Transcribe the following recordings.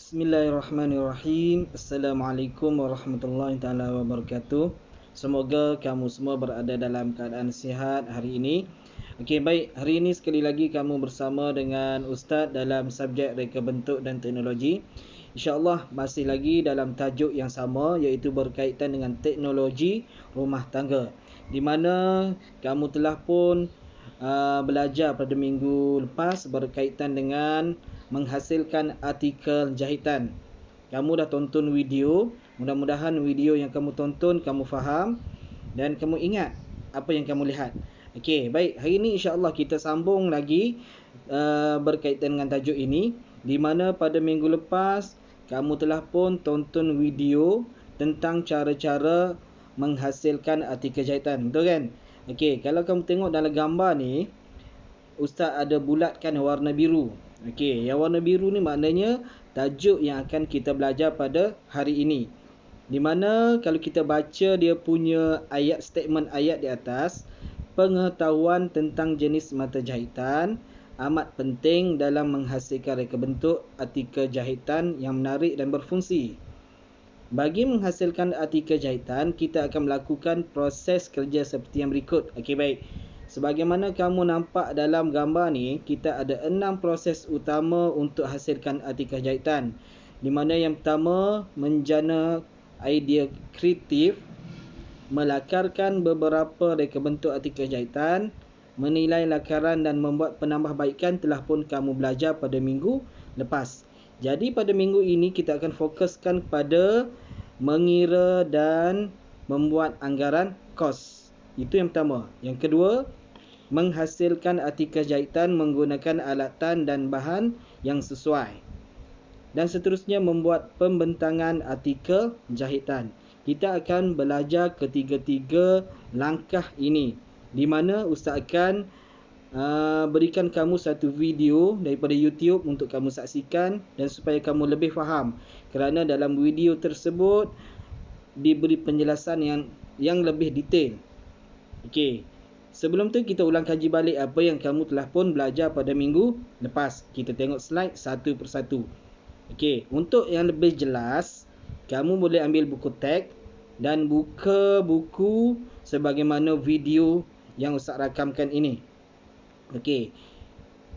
Bismillahirrahmanirrahim. Assalamualaikum warahmatullahi taala wabarakatuh. Semoga kamu semua berada dalam keadaan sihat hari ini. Okey, baik. Hari ini sekali lagi kamu bersama dengan Ustaz dalam subjek reka bentuk dan teknologi. InsyaAllah masih lagi dalam tajuk yang sama, iaitu berkaitan dengan teknologi rumah tangga, di mana kamu telah pun belajar pada minggu lepas berkaitan dengan menghasilkan artikel jahitan. Kamu dah tonton video, mudah-mudahan video yang kamu tonton kamu faham dan kamu ingat apa yang kamu lihat. Okey, baik. Hari ini insya-Allah kita sambung lagi berkaitan dengan tajuk ini, di mana pada minggu lepas kamu telah pun tonton video tentang cara-cara menghasilkan artikel jahitan. Betul kan? Okey, kalau kamu tengok dalam gambar ni, Ustaz ada bulatkan warna biru. Okey, yang warna biru ni maknanya tajuk yang akan kita belajar pada hari ini. Di mana kalau kita baca dia punya ayat, statement ayat di atas, pengetahuan tentang jenis mata jahitan amat penting dalam menghasilkan reka bentuk artikel jahitan yang menarik dan berfungsi. Bagi menghasilkan artikel jahitan, kita akan melakukan proses kerja seperti yang berikut. Okey, baik. Sebagaimana kamu nampak dalam gambar ni, kita ada 6 proses utama untuk hasilkan artikel jahitan. Di mana yang pertama, menjana idea kreatif, melakarkan beberapa reka bentuk artikel jahitan, menilai lakaran dan membuat penambahbaikan telah pun kamu belajar pada minggu lepas. Jadi pada minggu ini kita akan fokuskan pada mengira dan membuat anggaran kos. Itu yang pertama. Yang kedua, menghasilkan artikel jahitan menggunakan alatan dan bahan yang sesuai. Dan seterusnya, membuat pembentangan artikel jahitan. Kita akan belajar ketiga-tiga langkah ini, di mana Ustaz akan berikan kamu satu video daripada YouTube untuk kamu saksikan dan supaya kamu lebih faham. Kerana dalam video tersebut diberi penjelasan yang lebih detail. Okey. Sebelum tu kita ulang kaji balik apa yang kamu telah pun belajar pada minggu lepas. Kita tengok slide satu persatu. Okey, untuk yang lebih jelas, kamu boleh ambil buku teks dan buka buku sebagaimana video yang Ustaz rakamkan ini. Okey.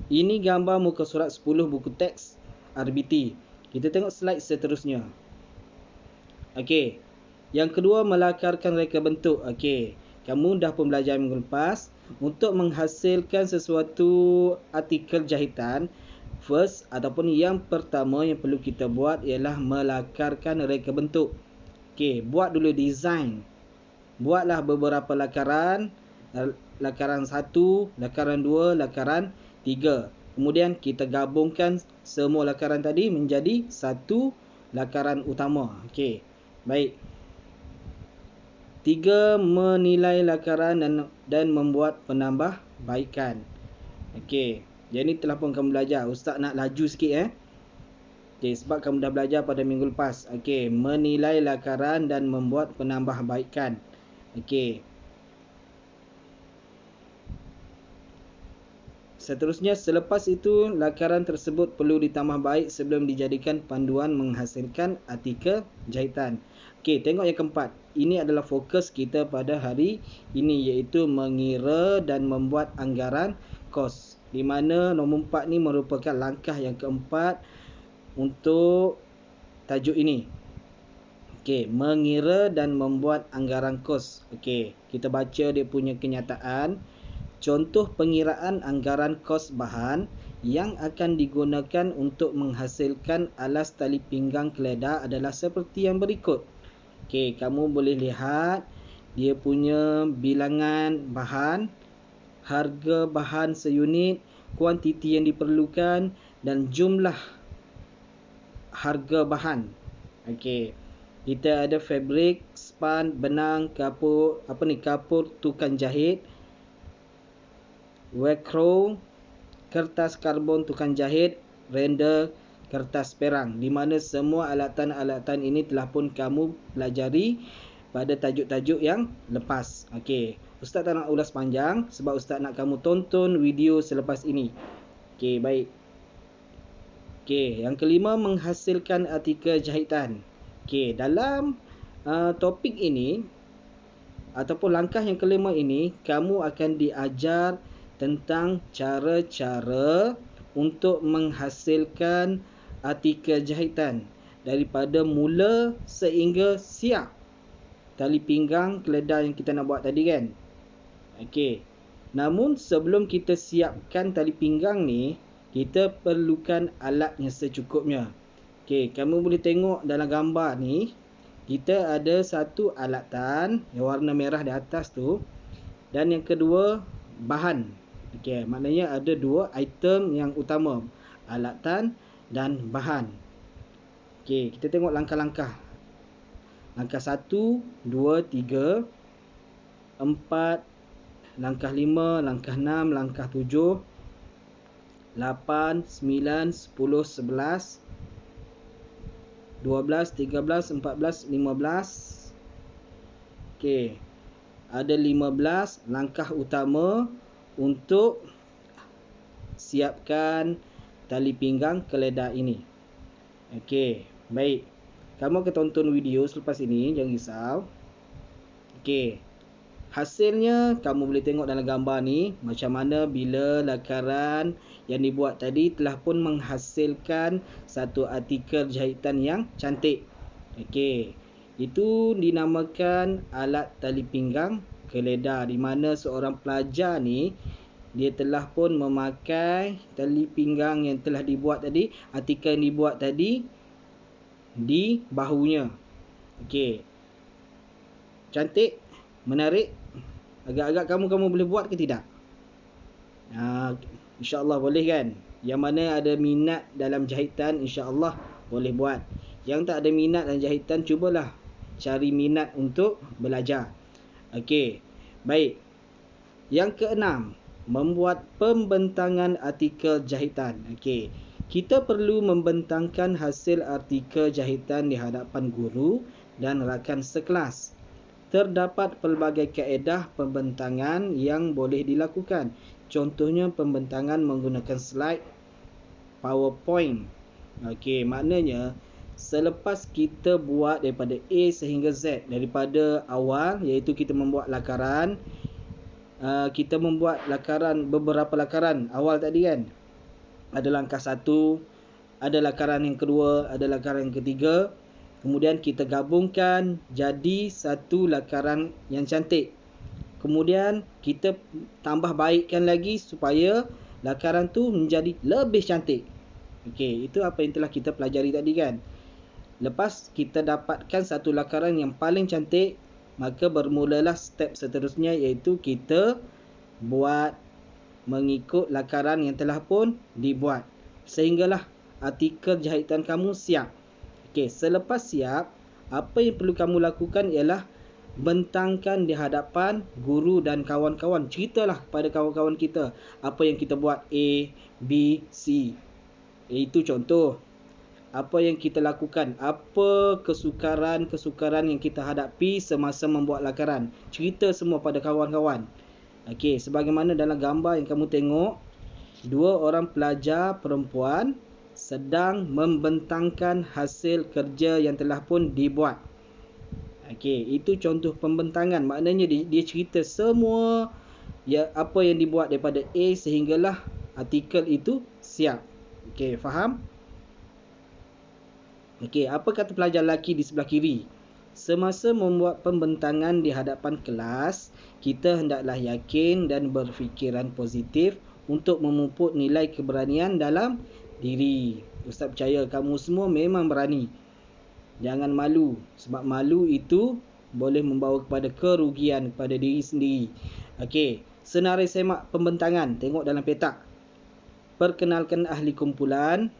Ini gambar muka surat 10 buku teks RBT. Kita tengok slide seterusnya. Okey. Yang kedua, melakarkan reka bentuk. Okey. Kamu dah pun belajar minggu lepas. Untuk menghasilkan sesuatu artikel jahitan, first ataupun yang pertama yang perlu kita buat ialah melakarkan reka bentuk. Okey, buat dulu design. Buatlah beberapa lakaran. Lakaran 1, lakaran 2, lakaran 3. Kemudian kita gabungkan semua lakaran tadi menjadi satu lakaran utama. Okey, baik. 3. Menilai lakaran dan membuat penambahbaikan. Okey, jadi telah pun kamu belajar. Ustaz nak laju sikit Okey, sebab kamu dah belajar pada minggu lepas. Okey, menilai lakaran dan membuat penambahbaikan. Okey. Seterusnya, selepas itu lakaran tersebut perlu ditambah baik sebelum dijadikan panduan menghasilkan artikel jahitan. Okey, tengok yang keempat. Ini adalah fokus kita pada hari ini, iaitu mengira dan membuat anggaran kos. Di mana nombor 4 ni merupakan langkah yang keempat untuk tajuk ini. Okey, mengira dan membuat anggaran kos. Okey, kita baca dia punya kenyataan. Contoh pengiraan anggaran kos bahan yang akan digunakan untuk menghasilkan alas tali pinggang keledar adalah seperti yang berikut. Okey, kamu boleh lihat dia punya bilangan bahan, harga bahan seunit, kuantiti yang diperlukan dan jumlah harga bahan. Okey. Kita ada fabrik, span, benang, kapur, kapur tukang jahit, Velcro, kertas karbon tukang jahit, render, kertas perang. Di mana semua alatan-alatan ini telah pun kamu pelajari pada tajuk-tajuk yang lepas. Okey, Ustaz tak nak ulas panjang sebab Ustaz nak kamu tonton video selepas ini. Okey, baik. Okey, yang kelima, menghasilkan artikel jahitan. Okey, dalam topik ini ataupun langkah yang kelima ini, kamu akan diajar tentang cara-cara untuk menghasilkan artikel jahitan daripada mula sehingga siap tali pinggang keledar yang kita nak buat tadi kan. Okey. Namun sebelum kita siapkan tali pinggang ni, kita perlukan alat yang secukupnya. Okey, kamu boleh tengok dalam gambar ni, kita ada satu alatan yang warna merah di atas tu, dan yang kedua bahan. Okey, maknanya ada dua item yang utama, alatan dan bahan. Okey, kita tengok langkah-langkah. Langkah 1, 2, 3, 4, langkah 5, langkah 6, langkah 7, 8, 9, 10, 11, 12, 13, 14, 15. Okey. Ada 15 langkah utama untuk siapkan tali pinggang keledar ini. Okey, baik. Kamu akan tonton video selepas ini, jangan risau. Okey. Hasilnya kamu boleh tengok dalam gambar ni macam mana bila lakaran yang dibuat tadi telah pun menghasilkan satu artikel jahitan yang cantik. Okey. Itu dinamakan alat tali pinggang keledar, di mana seorang pelajar ni dia telah pun memakai tali pinggang yang telah dibuat tadi, artikel yang dibuat tadi di bahunya. Okey. Cantik, menarik. Agak-agak kamu boleh buat ke tidak? InsyaAllah boleh kan? Yang mana ada minat dalam jahitan, insyaAllah boleh buat. Yang tak ada minat dalam jahitan, cubalah cari minat untuk belajar. Okey, baik. Yang keenam, membuat pembentangan artikel jahitan. Okey, kita perlu membentangkan hasil artikel jahitan di hadapan guru dan rakan sekelas. Terdapat pelbagai kaedah pembentangan yang boleh dilakukan. Contohnya pembentangan menggunakan slide PowerPoint. Okey, maknanya selepas kita buat daripada A sehingga Z, daripada awal iaitu kita membuat lakaran, kita membuat lakaran, beberapa lakaran awal tadi kan. Ada langkah 1, ada lakaran yang kedua, ada lakaran yang ketiga. Kemudian kita gabungkan jadi satu lakaran yang cantik. Kemudian kita tambah baikkan lagi supaya lakaran tu menjadi lebih cantik. Okey, itu apa yang telah kita pelajari tadi kan. Lepas kita dapatkan satu lakaran yang paling cantik, maka bermulalah step seterusnya, iaitu kita buat mengikut lakaran yang telah pun dibuat, sehinggalah artikel jahitan kamu siap. Okey, selepas siap, apa yang perlu kamu lakukan ialah bentangkan di hadapan guru dan kawan-kawan. Ceritalah kepada kawan-kawan kita apa yang kita buat, A, B, C. Itu contoh. Apa yang kita lakukan, apa kesukaran yang kita hadapi semasa membuat lakaran. Cerita semua pada kawan-kawan. Okey, sebagaimana dalam gambar yang kamu tengok, dua orang pelajar perempuan sedang membentangkan hasil kerja yang telah pun dibuat. Okey, itu contoh pembentangan. Maknanya dia cerita semua apa yang dibuat daripada A sehinggalah artikel itu siap. Okey, faham? Okey, apa kata pelajar lelaki di sebelah kiri? Semasa membuat pembentangan di hadapan kelas, kita hendaklah yakin dan berfikiran positif untuk memupuk nilai keberanian dalam diri. Ustaz percaya kamu semua memang berani. Jangan malu, sebab malu itu boleh membawa kepada kerugian kepada diri sendiri. Okey, senarai semak pembentangan. Tengok dalam petak. Perkenalkan ahli kumpulan.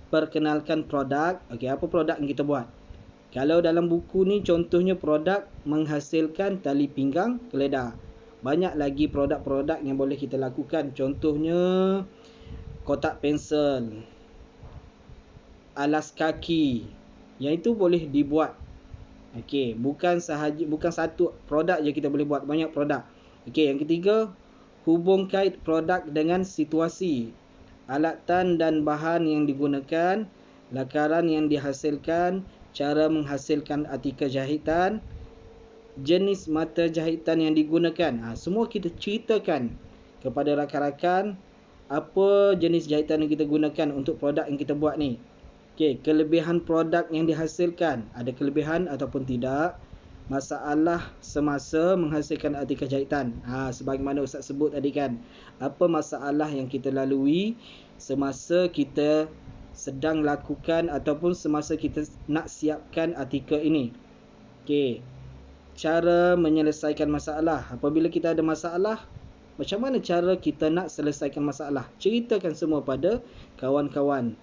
Perkenalkan produk. Okey, apa produk yang kita buat? Kalau dalam buku ni contohnya produk menghasilkan tali pinggang keledar. Banyak lagi produk-produk yang boleh kita lakukan. Contohnya kotak pensel, alas kaki. Yang itu boleh dibuat. Okey, bukan satu produk je kita boleh buat, banyak produk. Okey, yang ketiga, hubung kait produk dengan situasi. alatan dan bahan yang digunakan, lakaran yang dihasilkan, cara menghasilkan artikel jahitan, jenis mata jahitan yang digunakan. Semua kita ceritakan kepada rakan-rakan apa jenis jahitan yang kita gunakan untuk produk yang kita buat ni. Okey, kelebihan produk yang dihasilkan, ada kelebihan ataupun tidak. Masalah semasa menghasilkan artikel jahitan. Sebagaimana Ustaz sebut tadi kan, apa masalah yang kita lalui semasa kita sedang lakukan ataupun semasa kita nak siapkan artikel ini. Okey, cara menyelesaikan masalah. Apabila kita ada masalah, macam mana cara kita nak selesaikan masalah? Ceritakan semua pada kawan-kawan.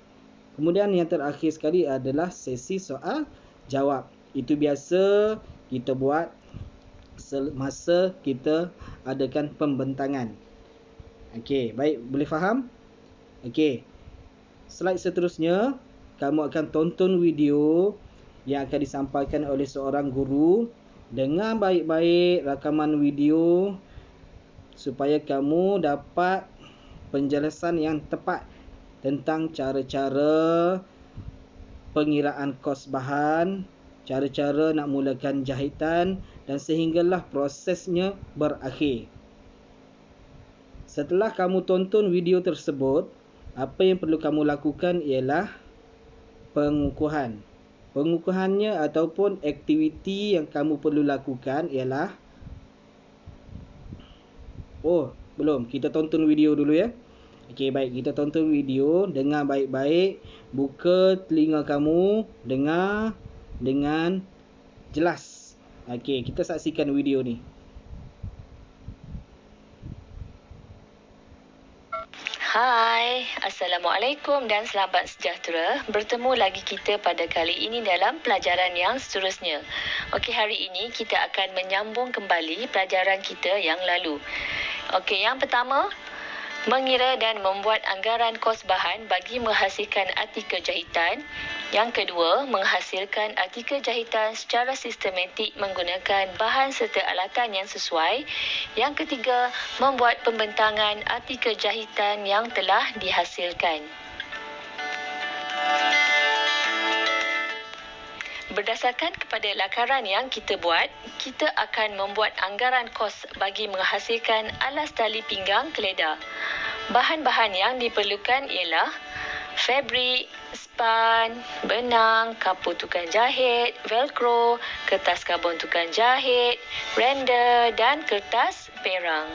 Kemudian yang terakhir sekali adalah sesi soal jawab. Itu biasa kita buat semasa kita adakan pembentangan. Okey, baik, boleh faham? Okey. Slide seterusnya, kamu akan tonton video yang akan disampaikan oleh seorang guru. Dengar baik-baik rakaman video supaya kamu dapat penjelasan yang tepat tentang cara-cara pengiraan kos bahan, cara-cara nak mulakan jahitan dan sehinggalah prosesnya berakhir. Setelah kamu tonton video tersebut, apa yang perlu kamu lakukan ialah pengukuhan. Pengukuhannya ataupun aktiviti yang kamu perlu lakukan ialah belum, kita tonton video dulu ya. Okey, baik, kita tonton video, dengar baik-baik, buka telinga kamu, dengar dengan jelas. Okey, kita saksikan video ni. Hai, Assalamualaikum dan selamat sejahtera. Bertemu lagi kita pada kali ini dalam pelajaran yang seterusnya. Okey, hari ini kita akan menyambung kembali pelajaran kita yang lalu. Okey, yang pertama, mengira dan membuat anggaran kos bahan bagi menghasilkan artikel jahitan. Yang kedua, menghasilkan artikel jahitan secara sistematik menggunakan bahan serta alatan yang sesuai. Yang ketiga, membuat pembentangan artikel jahitan yang telah dihasilkan. Berdasarkan kepada lakaran yang kita buat, kita akan membuat anggaran kos bagi menghasilkan alas tali pinggang keledar. Bahan-bahan yang diperlukan ialah fabrik, span, benang, kapur tukang jahit, velcro, kertas karbon tukang jahit, render dan kertas perang.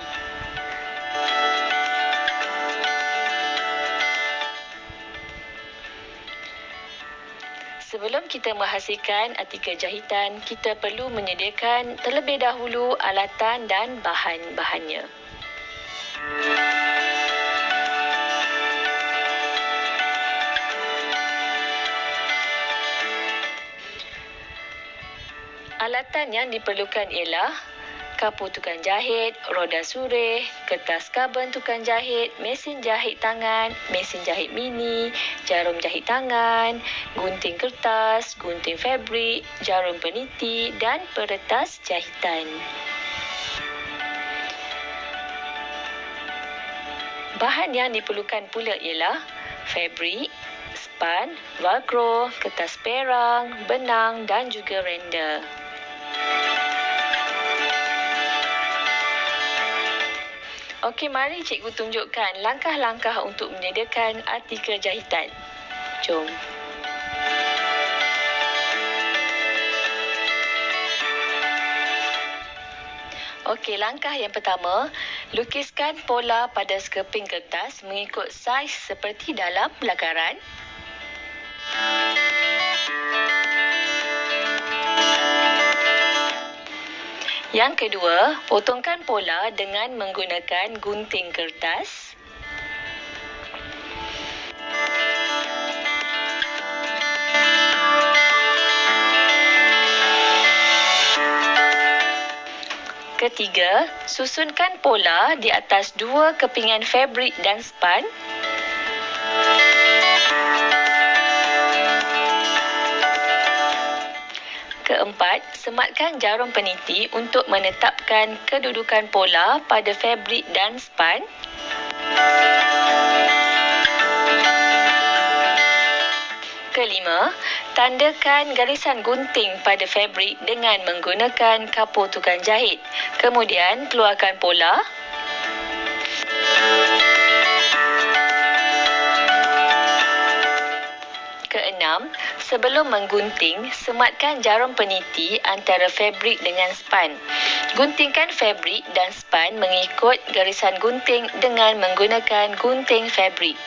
Sebelum kita menghasilkan artikel jahitan, kita perlu menyediakan terlebih dahulu alatan dan bahan-bahannya. Alatan yang diperlukan ialah kapur tukang jahit, roda surih, kertas karbon tukang jahit, mesin jahit tangan, mesin jahit mini, jarum jahit tangan, gunting kertas, gunting fabrik, jarum peniti dan peretas jahitan. Bahan yang diperlukan pula ialah fabrik, span, velcro, kertas perang, benang dan juga render. Okey, mari cikgu tunjukkan langkah-langkah untuk menyediakan artikel jahitan. Jom. Okey, langkah yang pertama, lukiskan pola pada sekeping kertas mengikut saiz seperti dalam lakaran. Yang kedua, potongkan pola dengan menggunakan gunting kertas. Ketiga, susunkan pola di atas dua kepingan fabrik dan span. Keempat, sematkan jarum peniti untuk menetapkan kedudukan pola pada fabrik dan span. kelima, tandakan garisan gunting pada fabrik dengan menggunakan kapur tukang jahit. Kemudian, keluarkan pola. Keenam, sebelum menggunting, sematkan jarum peniti antara fabrik dengan span. Guntingkan fabrik dan span mengikut garisan gunting dengan menggunakan gunting fabrik.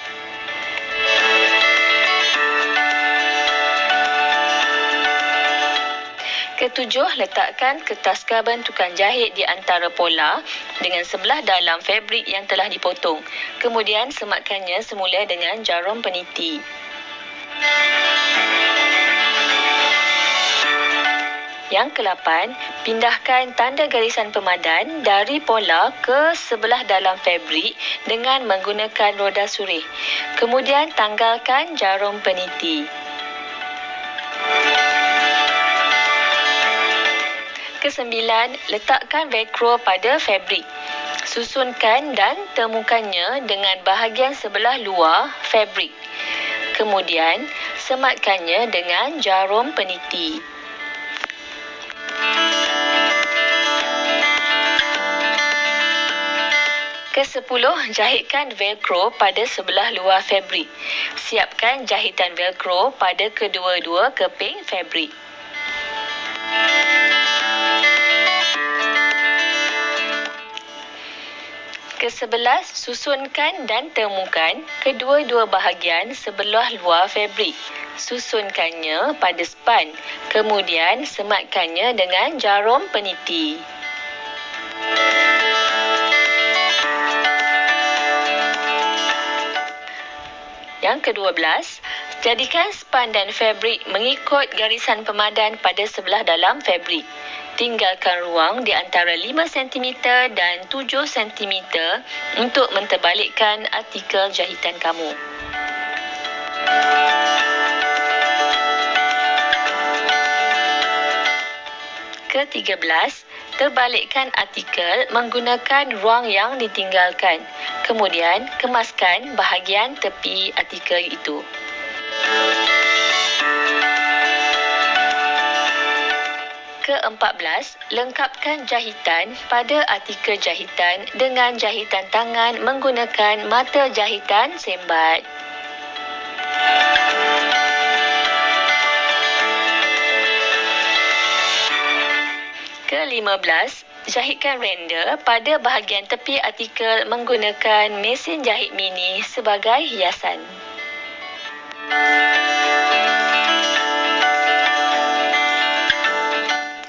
Ketujuh, letakkan kertas karbon tukang jahit di antara pola dengan sebelah dalam fabrik yang telah dipotong. Kemudian sematkannya semula dengan jarum peniti. Yang ke-8, pindahkan tanda garisan pemadan dari pola ke sebelah dalam fabrik dengan menggunakan roda surih. Kemudian tanggalkan jarum peniti. Ke-9, letakkan velcro pada fabrik. Susunkan dan temukannya dengan bahagian sebelah luar fabrik. Kemudian, sematkannya dengan jarum peniti. Ke-10, jahitkan velcro pada sebelah luar fabrik. Siapkan jahitan velcro pada kedua-dua keping fabrik. Ke-11, susunkan dan temukan kedua-dua bahagian sebelah luar fabrik. Susunkannya pada span. Kemudian sematkannya dengan jarum peniti. Yang ke-12, jadikan span dan fabrik mengikut garisan pemadan pada sebelah dalam fabrik. Tinggalkan ruang di antara 5 cm dan 7 cm untuk menterbalikkan artikel jahitan kamu. Ke-13, terbalikkan artikel menggunakan ruang yang ditinggalkan. Kemudian, kemaskan bahagian tepi artikel itu. Ke-14, lengkapkan jahitan pada artikel jahitan dengan jahitan tangan menggunakan mata jahitan sembat. Ke-15, jahitkan render pada bahagian tepi artikel menggunakan mesin jahit mini sebagai hiasan.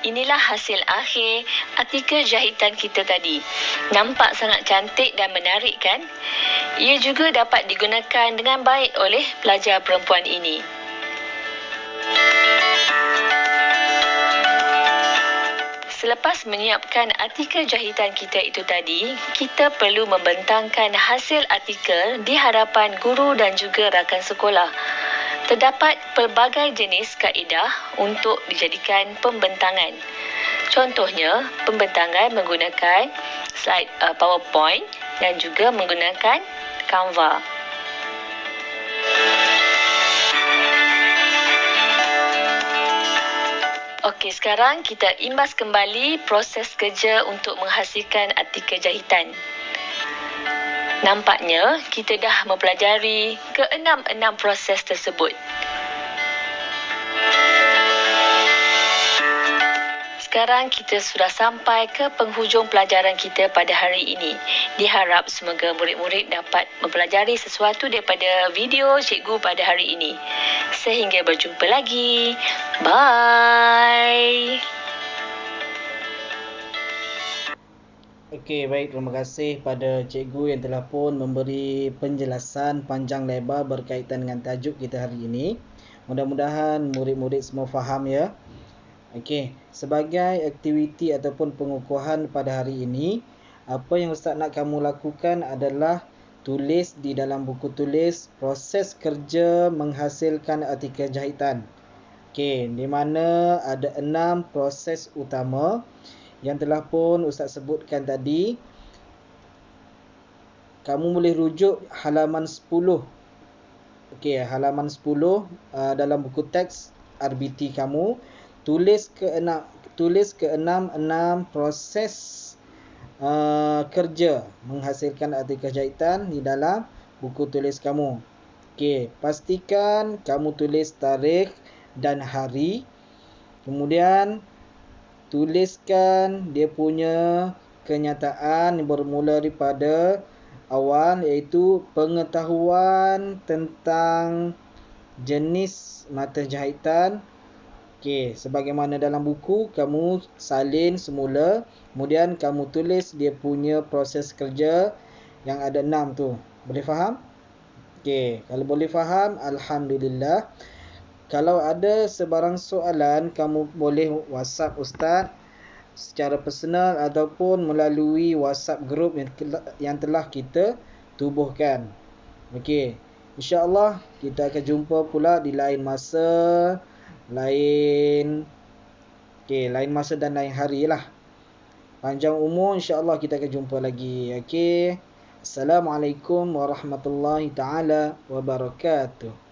Inilah hasil akhir artikel jahitan kita tadi. Nampak sangat cantik dan menarik kan? Ia juga dapat digunakan dengan baik oleh pelajar perempuan ini. Selepas menyiapkan artikel jahitan kita itu tadi, kita perlu membentangkan hasil artikel di hadapan guru dan juga rakan sekolah. Terdapat pelbagai jenis kaedah untuk dijadikan pembentangan. Contohnya, pembentangan menggunakan slide PowerPoint dan juga menggunakan Canva. Okey, sekarang kita imbas kembali proses kerja untuk menghasilkan artikel jahitan. Nampaknya kita dah mempelajari ke-6 proses tersebut. Sekarang kita sudah sampai ke penghujung pelajaran kita pada hari ini. Diharap semoga murid-murid dapat mempelajari sesuatu daripada video cikgu pada hari ini. Sehingga berjumpa lagi. Bye. Okey, baik, terima kasih pada cikgu yang telah pun memberi penjelasan panjang lebar berkaitan dengan tajuk kita hari ini. Mudah-mudahan murid-murid semua faham ya. Okey, sebagai aktiviti ataupun pengukuhan pada hari ini, apa yang Ustaz nak kamu lakukan adalah tulis di dalam buku tulis proses kerja menghasilkan artikel jahitan. Okey, di mana ada 6 proses utama yang telah pun Ustaz sebutkan tadi. Kamu boleh rujuk halaman 10 Okey, halaman 10 dalam buku teks RBT kamu, tulis ke-6 proses kerja menghasilkan artikel jahitan di dalam buku tulis kamu. Okey, pastikan kamu tulis tarikh dan hari. Kemudian tuliskan dia punya kenyataan yang bermula daripada awal, iaitu pengetahuan tentang jenis mata jahitan. Okey, sebagaimana dalam buku kamu salin semula, kemudian kamu tulis dia punya proses kerja yang ada 6 tu. Boleh faham? Okey, kalau boleh faham, alhamdulillah. Kalau ada sebarang soalan, kamu boleh WhatsApp Ustaz secara personal ataupun melalui WhatsApp group yang telah kita tubuhkan. Okey, insya-Allah kita akan jumpa pula di lain masa, lain masa dan lain hari lah. Panjang umur, insya-Allah kita akan jumpa lagi. Okey. Assalamualaikum warahmatullahi taala wabarakatuh.